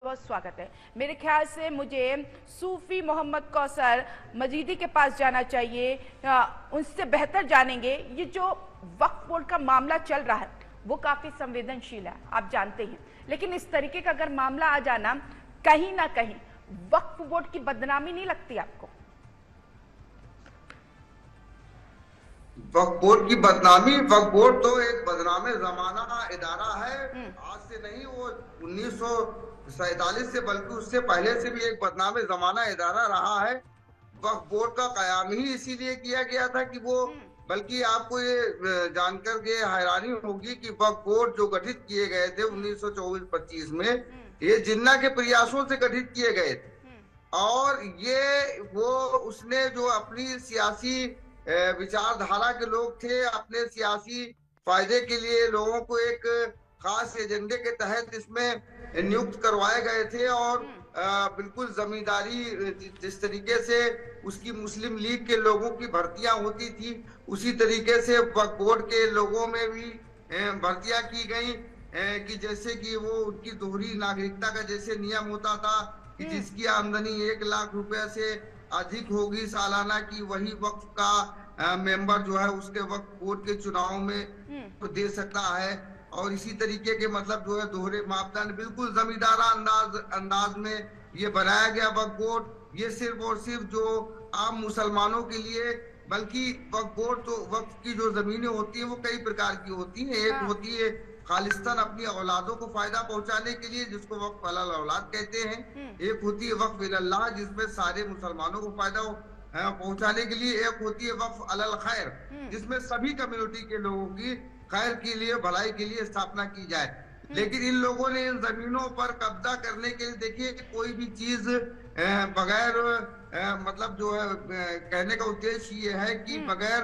बहुत स्वागत है। मेरे ख्याल से मुझे सूफी मोहम्मद कौसर मजीदी के पास जाना चाहिए, उनसे बेहतर जानेंगे। ये जो वक्फ बोर्ड का मामला चल रहा है वो काफी संवेदनशील है, आप जानते हैं, लेकिन इस तरीके का अगर मामला आ जाना, कहीं ना कहीं वक्फ बोर्ड की बदनामी नहीं लगती आपको? वक्फ बोर्ड की बदनामी, वक्फ बोर्ड तो एक बदनामे जमाना इदारा है। आज से नहीं, वो 1947 से बल्कि उससे पहले से भी एक बदनामे जमाना इदारा रहा है। वक्फ बोर्ड का कयाम ही इसीलिए किया गया था कि वो, बल्कि आपको ये जानकर के हैरानी होगी कि वक्फ बोर्ड जो गठित किए गए थे 1924-25 में, ये जिन्ना के प्रयासों से गठित किए गए थे। और ये वो उसने जो अपनी सियासी विचारधारा के लोग थे, अपने सियासी फायदे के लिए लोगों को एक खास एजेंडे के तहत इसमें नियुक्त करवाए गए थे। और बिल्कुल जमींदारी, जिस तरीके से उसकी मुस्लिम लीग के लोगों की भर्तियां होती थी, उसी तरीके से वक्फ बोर्ड के लोगों में भी भर्तियां की गई कि जैसे कि वो उनकी दोहरी नागरिकता का जैसे नियम होता था कि जिसकी आमदनी 1 लाख रुपए से अधिक होगी सालाना की, वही वक्फ का मेंबर जो है उसके वक्फ बोर्ड के चुनाव में तो दे सकता है। और इसी तरीके के मतलब जो है दोहरे मापदंड, बिल्कुल जमींदारा अंदाज में ये बनाया गया वक्फ बोर्ड। ये सिर्फ और सिर्फ जो आम मुसलमानों के लिए, बल्कि वक्फ बोर्ड तो वक्फ की जो जमीनें होती है वो कई प्रकार की होती है। एक होती है खालिस्तान अपनी औलादों को फायदा पहुंचाने के लिए, जिसको वक्फ अलल औलाद कहते हैं। एक होती है वक्फ इल्लाह, जिसमें सारे मुसलमानों को फायदा पहुंचाने के लिए। एक होती है वक्फ अलल खैर, जिसमें सभी कम्युनिटी के लोगों की खैर के लिए, भलाई के लिए स्थापना की जाए। लेकिन इन लोगों ने इन जमीनों पर कब्जा करने के लिए, देखिए कोई भी चीज बगैर मतलब जो है कहने का उद्देश्य ये है कि बगैर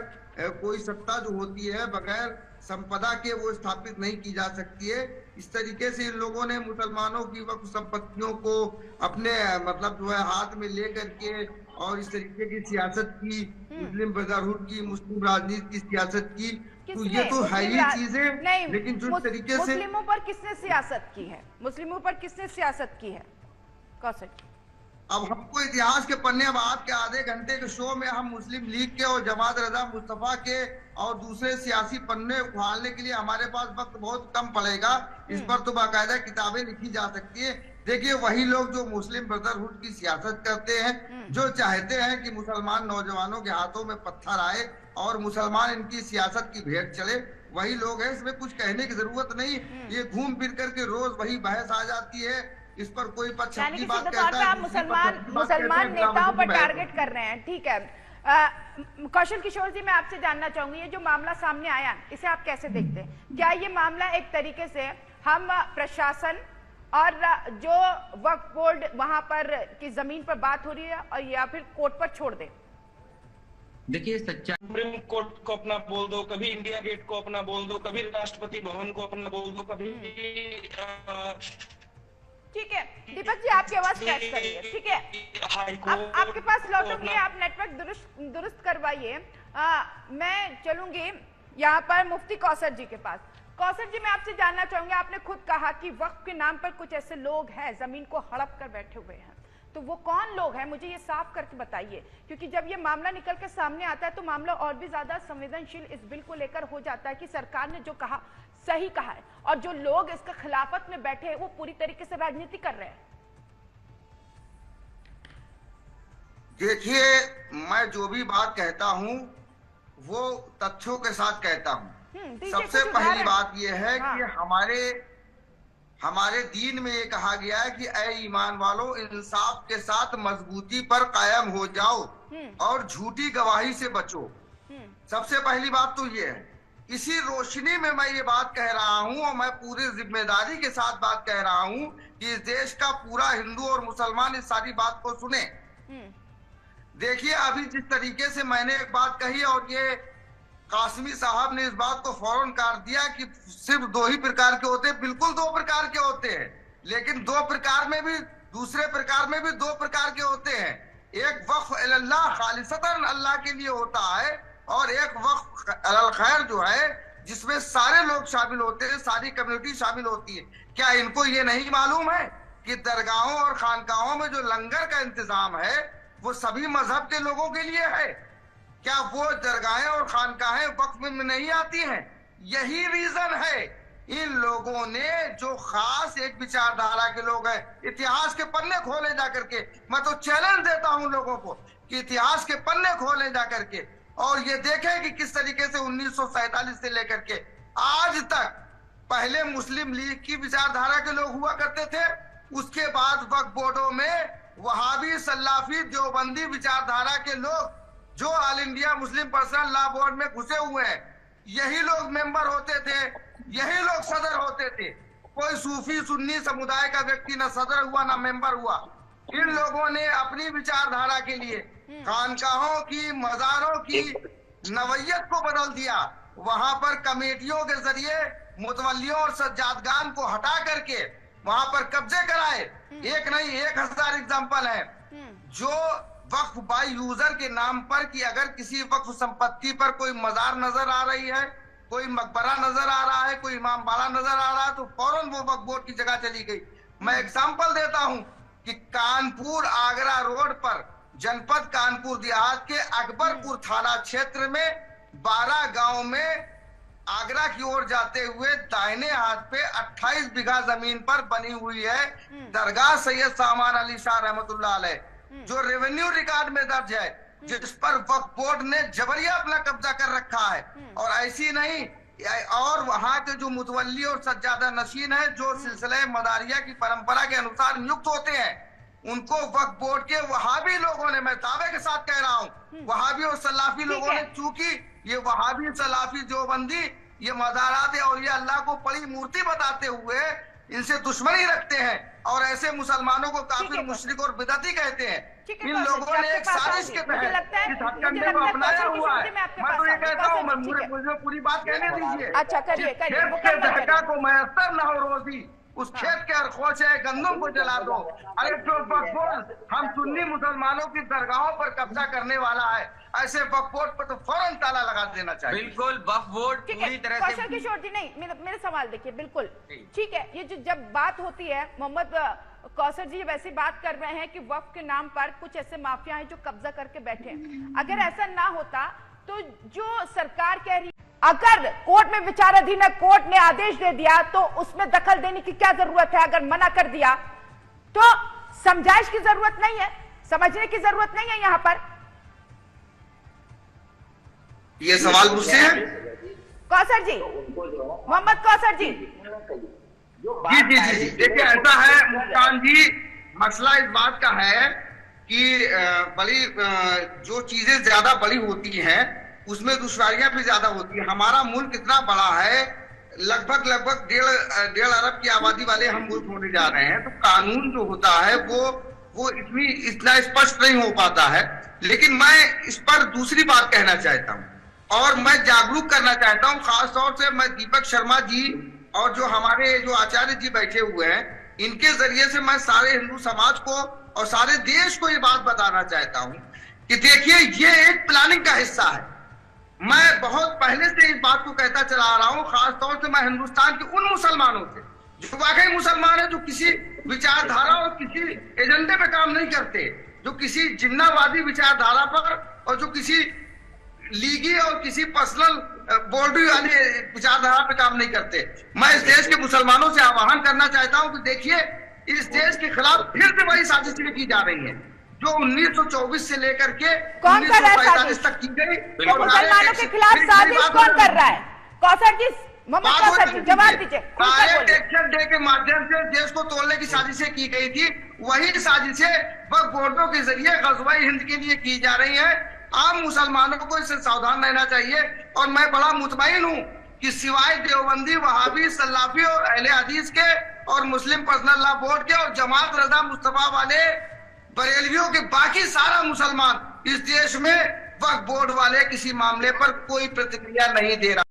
कोई सत्ता जो होती है, बगैर संपदा के वो स्थापित नहीं की जा सकती है। इस तरीके से इन लोगों ने मुसलमानों की वक्फ संपत्तियों को अपने मतलब जो है हाथ में लेकर के और इस तरीके की सियासत की, मुस्लिम ब्रदरहुड की, मुस्लिम राजनीति की सियासत की। तो ये तो है ही चीजें, लेकिन जो तरीके से मुस्लिमों पर किसने सियासत की है, मुस्लिमों पर किसने सियासत की है कौसर? अब हमको इतिहास के पन्ने, अब आपके आधे घंटे के शो में हम मुस्लिम लीग के और जमात रजा मुस्तफा के और दूसरे सियासी पन्ने उखाड़ने के लिए हमारे पास वक्त बहुत कम पड़ेगा। इस पर तो बाकायदा किताबें लिखी जा सकती है। देखिए वही लोग जो मुस्लिम ब्रदरहुड की सियासत करते हैं, जो चाहते हैं कि मुसलमान नौजवानों के हाथों में पत्थर आए और मुसलमान इनकी सियासत की भेंट चले, वही लोग हैं। इसमें कुछ कहने की जरूरत नहीं। ये घूम फिर करके रोज वही बहस आ जाती है। इस पर कोई पक्ष अपनी बात कहता है, आप मुसलमान नेताओं पर टारगेट कर रहे हैं। ठीक है, कौशल किशोर जी, मैं आपसे जानना चाहूंगी, ये जो मामला सामने आया, इसे आप कैसे देखते हैं? क्या ये मामला एक तरीके से हम प्रशासन और जो वक्फ बोर्ड वहां पर की जमीन पर बात हो रही है, और या फिर कोर्ट पर छोड़ दें? देखिए, सच्चा सुप्रीम कोर्ट को अपना बोल दो, कभी इंडिया गेट को अपना बोल दो, कभी राष्ट्रपति भवन को अपना बोल दो, कभी ठीक है दीपक जी, आपकी आवाज कैच करिए। ठीक है, आपके पास लौटूंगी, आप नेटवर्क दुरुस्त करवाइए। मैं चलूंगी यहाँ पर मुफ्ती कौसर जी के पास। कौसर जी, मैं आपसे जानना चाहूंगी, आपने खुद कहा कि वक्फ के नाम पर कुछ ऐसे लोग हैं जमीन को हड़प कर बैठे हुए हैं, तो वो कौन लोग हैं, मुझे ये साफ करके बताइए। क्योंकि जब ये मामला निकल के सामने आता है तो मामला और भी ज्यादा संवेदनशील इस बिल को लेकर हो जाता है कि सरकार ने जो कहा सही कहा है, और जो लोग इसका खिलाफत में बैठे हैं वो पूरी तरीके से राजनीति कर रहे हैं। देखिए, मैं जो भी बात कहता हूं वो तथ्यों के साथ कहता हूं। सबसे पहली बात यह है कि हमारे दीन में ये कहा गया है कि ऐ ईमान वालों, इंसाफ के साथ मजबूती पर कायम हो जाओ और झूठी गवाही से बचो। सबसे पहली बात तो ये है। इसी रोशनी में मैं ये बात कह रहा हूं, और मैं पूरी जिम्मेदारी के साथ बात कह रहा हूं कि इस देश का पूरा हिंदू और मुसलमान इस सारी बात को सुने। देखिए, अभी जिस तरीके से मैंने एक बात कही और ये कासमी साहब ने इस बात को फौरन काट दिया कि सिर्फ 2 ही प्रकार के होते हैं। बिल्कुल 2 प्रकार के होते हैं, लेकिन 2 प्रकार में भी, दूसरे प्रकार में भी 2 प्रकार के होते हैं। एक वक्फ अल्लाह खालिसतन अल्लाह के लिए होता है, और एक वक्फ अलल खैर जो है जिसमें सारे लोग शामिल होते हैं, सारी कम्युनिटी शामिल होती है। क्या इनको ये नहीं मालूम है कि दरगाहों और खानकाहों में जो लंगर का इंतजाम है वो सभी मजहब के लोगों के लिए है। क्या वो दरगाहें और खानकाहें वक्फ में नहीं आती हैं? यही रीजन है। इन लोगों ने जो खास एक विचारधारा के लोग हैं, इतिहास के पन्ने खोले जाकर के, मैं तो चैलेंज देता हूं लोगों को कि इतिहास के पन्ने खोले जाकर के और ये देखें कि किस तरीके से 1947 से लेकर के आज तक पहले मुस्लिम लीग की विचारधारा के लोग हुआ करते थे, उसके बाद वक्फ बोर्डों में वहाबी, सल्लाफी, देवबंदी विचारधारा के लोग जो all India Muslim personal law board में घुसे हुए हैं, यही लोग मेंबर होते थे, यही लोग सदर होते थे। कोई सूफी सुन्नी समुदाय का व्यक्ति ना सदर हुआ ना मेंबर हुआ। इन लोगों ने अपनी विचारधारा के लिए खानकाहों की, मज़ारों की नवैयत को बदल दिया। वहां पर कमेटियों के जरिए मुतवल्लियों और सज्जादगान को हटा करके वहां पर कब्जे कराए। एक नहीं 1000 एग्जाम्पल है जो वक्फ बाय यूजर के नाम पर कि अगर किसी वक्फ संपत्ति पर कोई मजार नजर आ रही है, कोई मकबरा नजर आ रहा है, कोई इमाम बाड़ा नजर आ रहा है, तो फौरन वो वक्फ बोर्ड की जगह चली गई। मैं एग्जाम्पल देता हूं कि कानपुर आगरा रोड पर जनपद कानपुर देहात के अकबरपुर थाना क्षेत्र में 12 गांव में आगरा की ओर जाते हुए दाहिने हाथ पे 28 बीघा जमीन पर बनी हुई है दरगाह सैयद सामान अली शाह रहमतुल्लाह अलैह, जो रेवेन्यू रिकॉर्ड में दर्ज है, जिस पर वक्फ बोर्ड ने जबरिया अपना कब्जा कर रखा है। और ऐसी नहीं, और वहां के जो मुतवल्ली और सज्जादा नशीन है, जो सिलसिले मदारिया की परंपरा के अनुसार नियुक्त होते हैं, उनको वक्फ बोर्ड के वहाबी लोगों ने, मैं दावे के साथ कह रहा हूँ, वहाबी और सलाफी लोगों ने, चूंकि ये वहाबी सलाफी देवबंदी ये मज़ारात और ये अल्लाह को बड़ी मूर्ति बताते हुए इनसे दुश्मनी रखते हैं और ऐसे मुसलमानों को काफिर, मुशरिक और बिदअती कहते हैं। इन लोगों ने एक साजिश के तहत इस हथकंडे को अपनाया हुआ है। मैं तो ये कहता हूँ, मुझे पूरी बात कहने दीजिए। अच्छा करिए खेत के दहका को मैसर न हो रोजी, उस खेत के अरखोचे गंदम को जला दो। अरे जो वक्फ बोर्ड हम सुन्नी मुसलमानों की दरगाहों पर कब्जा करने वाला है, ऐसे वक्फ बोर्ड पर तो फौरन ताला लगा देना चाहिए। बिल्कुल, वक्फ बोर्ड पूरी तरह से। कौशल किशोर जी, नहीं मेरे सवाल देखिए, बिल्कुल ठीक है। ये जो जब बात होती है, मोहम्मद कौसर जी जब ऐसी बात कर रहे हैं कि वक्फ के नाम पर कुछ ऐसे माफिया हैं जो कब्जा करके बैठे हैं, अगर ऐसा ना होता तो जो सरकार कह रही, अगर कोर्ट में विचाराधीन है, कोर्ट ने आदेश दे दिया तो उसमें दखल देने की क्या जरूरत है? अगर मना कर दिया तो समझाइश की जरूरत नहीं है, समझने की जरूरत नहीं है। यहाँ पर ये सवाल मुझसे है कौसर जी, मोहम्मद कौसर जी। जी। देखिए ऐसा है मुस्कान जी, मसला इस बात का है कि बड़ी जो चीजें ज्यादा बड़ी होती हैं उसमें दुश्वारियां भी ज्यादा होती है। हमारा मुल्क इतना बड़ा है, लगभग 1.5 अरब की आबादी वाले हम मुल्क होने जा रहे हैं, तो कानून जो होता है वो इतना स्पष्ट नहीं हो पाता है। लेकिन मैं इस पर दूसरी बात कहना चाहता हूँ और मैं जागरूक करना चाहता हूँ, खासतौर से मैं दीपक शर्मा जी और जो हमारे जो आचार्य जी बैठे हुए हैं, इनके जरिए से मैं सारे हिंदू समाज को और सारे देश को ये बात बताना चाहता हूँ कि देखिए ये एक प्लानिंग का हिस्सा है। मैं बहुत पहले से इस बात को कहता चला आ रहा हूँ, खासतौर से मैं हिंदुस्तान के उन मुसलमानों से जो वाकई मुसलमान है, जो किसी विचारधारा और किसी एजेंडे पे काम नहीं करते, जो किसी जिन्नावादी विचारधारा पर और जो किसी लीगी और किसी पर्सनल बॉडी वाली विचारधारा पे काम नहीं करते। मैं इस देश के मुसलमानों से आह्वान करना चाहता हूं कि देखिए इस देश के खिलाफ फिर से वही साजिशें की जा रही हैं जो 1924 से लेकर के 1945 तक की गई। मुसलमानों के खिलाफ साजिश कौन कर रहा है? कौसर जी, मोहम्मद कौसर जी जवाब दीजिए। एक्शन डे के माध्यम से देश को तोड़ने की साजिशें की गई थी, वही साजिशें वक्फ बोर्डों के जरिए ग़ज़वा-ए हिंद के लिए की जा रही है। आम मुसलमानों को इससे सावधान रहना चाहिए और मैं बड़ा मुतमईन हूं कि सिवाय देवबंदी, वहाबी, सल्लाफी और अहले हदीस के और मुस्लिम पर्सनल लॉ बोर्ड के और जमात रजा मुस्तफा वाले बरेलवियों के बाकी सारा मुसलमान इस देश में वक्फ बोर्ड वाले किसी मामले पर कोई प्रतिक्रिया नहीं दे रहा।